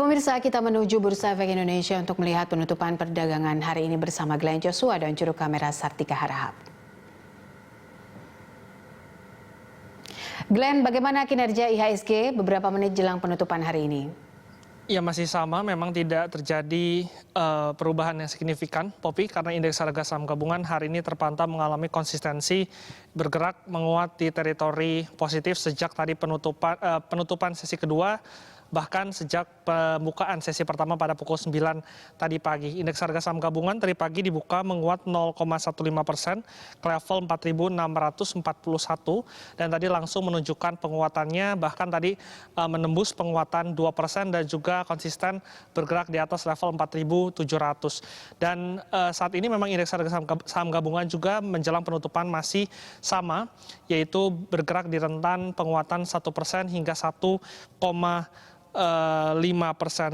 Pemirsa, kita menuju Bursa Efek Indonesia untuk melihat penutupan perdagangan hari ini bersama Glenn Joshua dan juru kamera Sartika Harahap. Glenn, bagaimana kinerja IHSG beberapa menit jelang penutupan hari ini? Ya, masih sama, memang tidak terjadi perubahan yang signifikan, Poppy, karena indeks harga saham gabungan hari ini terpantau mengalami konsistensi bergerak menguat di teritori positif sejak tadi penutupan sesi kedua, bahkan sejak pembukaan sesi pertama pada pukul 9 tadi pagi. Indeks harga saham gabungan tadi pagi dibuka menguat 0,15% ke level 4.641 dan tadi langsung menunjukkan penguatannya, bahkan tadi menembus penguatan 2% dan juga konsisten bergerak di atas level 4.700. Dan saat ini memang indeks harga saham gabungan juga menjelang penutupan masih sama, yaitu bergerak di rentan penguatan 1% hingga 1,5%.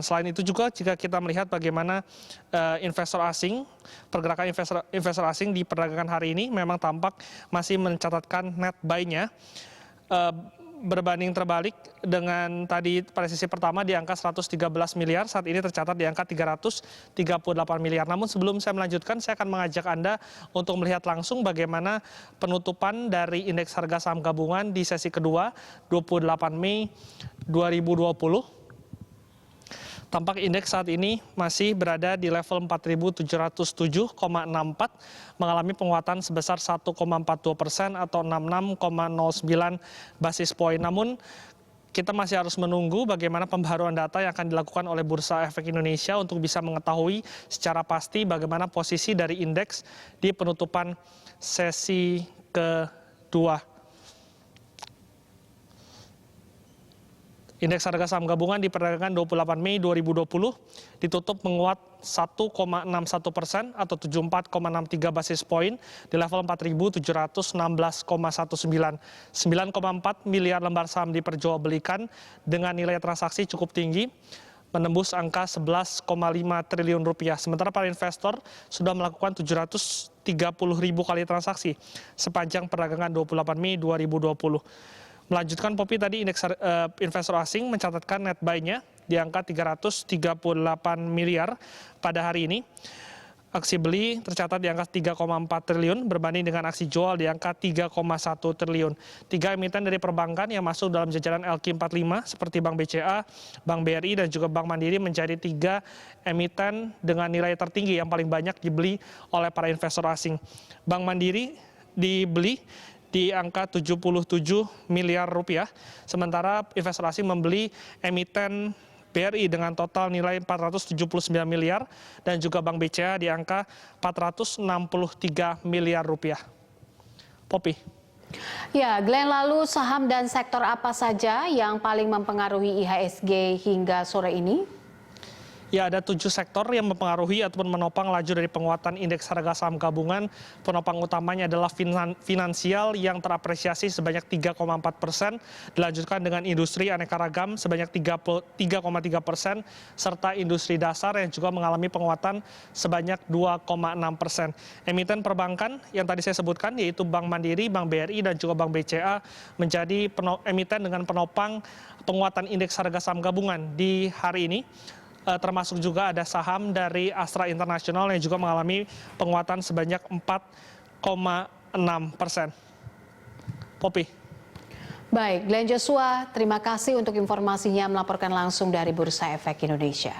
Selain itu juga jika kita melihat bagaimana investor asing, pergerakan investor asing di perdagangan hari ini memang tampak masih mencatatkan net buy-nya berbanding terbalik dengan tadi pada sesi pertama di angka 113 miliar, saat ini tercatat di angka 338 miliar. Namun sebelum saya melanjutkan, saya akan mengajak Anda untuk melihat langsung bagaimana penutupan dari indeks harga saham gabungan di sesi kedua 28 Mei 2020. Tampak indeks saat ini masih berada di level 4.707,64, mengalami penguatan sebesar 1,42% atau 66,09 basis poin. Namun kita masih harus menunggu bagaimana pembaharuan data yang akan dilakukan oleh Bursa Efek Indonesia untuk bisa mengetahui secara pasti bagaimana posisi dari indeks di penutupan sesi kedua. Indeks harga saham gabungan di perdagangan 28 Mei 2020 ditutup menguat 1,61% atau 74,63 basis poin di level 4.716,19. 9,4 miliar lembar saham diperjualbelikan dengan nilai transaksi cukup tinggi, menembus angka 11,5 triliun rupiah. Sementara para investor sudah melakukan 730 ribu kali transaksi sepanjang perdagangan 28 Mei 2020. Melanjutkan, Poppy, tadi indeks investor asing mencatatkan net buy-nya di angka 338 miliar pada hari ini. Aksi beli tercatat di angka 3,4 triliun berbanding dengan aksi jual di angka 3,1 triliun. 3 emiten dari perbankan yang masuk dalam jajaran LQ45 seperti Bank BCA, Bank BRI, dan juga Bank Mandiri menjadi 3 emiten dengan nilai tertinggi yang paling banyak dibeli oleh para investor asing. Bank Mandiri dibeli di angka 77 miliar rupiah, sementara investor asing membeli emiten BRI dengan total nilai 479 miliar dan juga Bank BCA di angka 463 miliar rupiah. Poppy. Ya, Glenn, lalu saham dan sektor apa saja yang paling mempengaruhi IHSG hingga sore ini? Ya, ada 7 sektor yang mempengaruhi ataupun menopang laju dari penguatan indeks harga saham gabungan. Penopang utamanya adalah finansial yang terapresiasi sebanyak 3,4%, dilanjutkan dengan industri aneka ragam sebanyak 3,3%, serta industri dasar yang juga mengalami penguatan sebanyak 2,6%. Emiten perbankan yang tadi saya sebutkan, yaitu Bank Mandiri, Bank BRI, dan juga Bank BCA menjadi emiten dengan penopang penguatan indeks harga saham gabungan di hari ini. Termasuk juga ada saham dari Astra International yang juga mengalami penguatan sebanyak 4,6%. Poppy. Baik, Glenn Joshua, terima kasih untuk informasinya melaporkan langsung dari Bursa Efek Indonesia.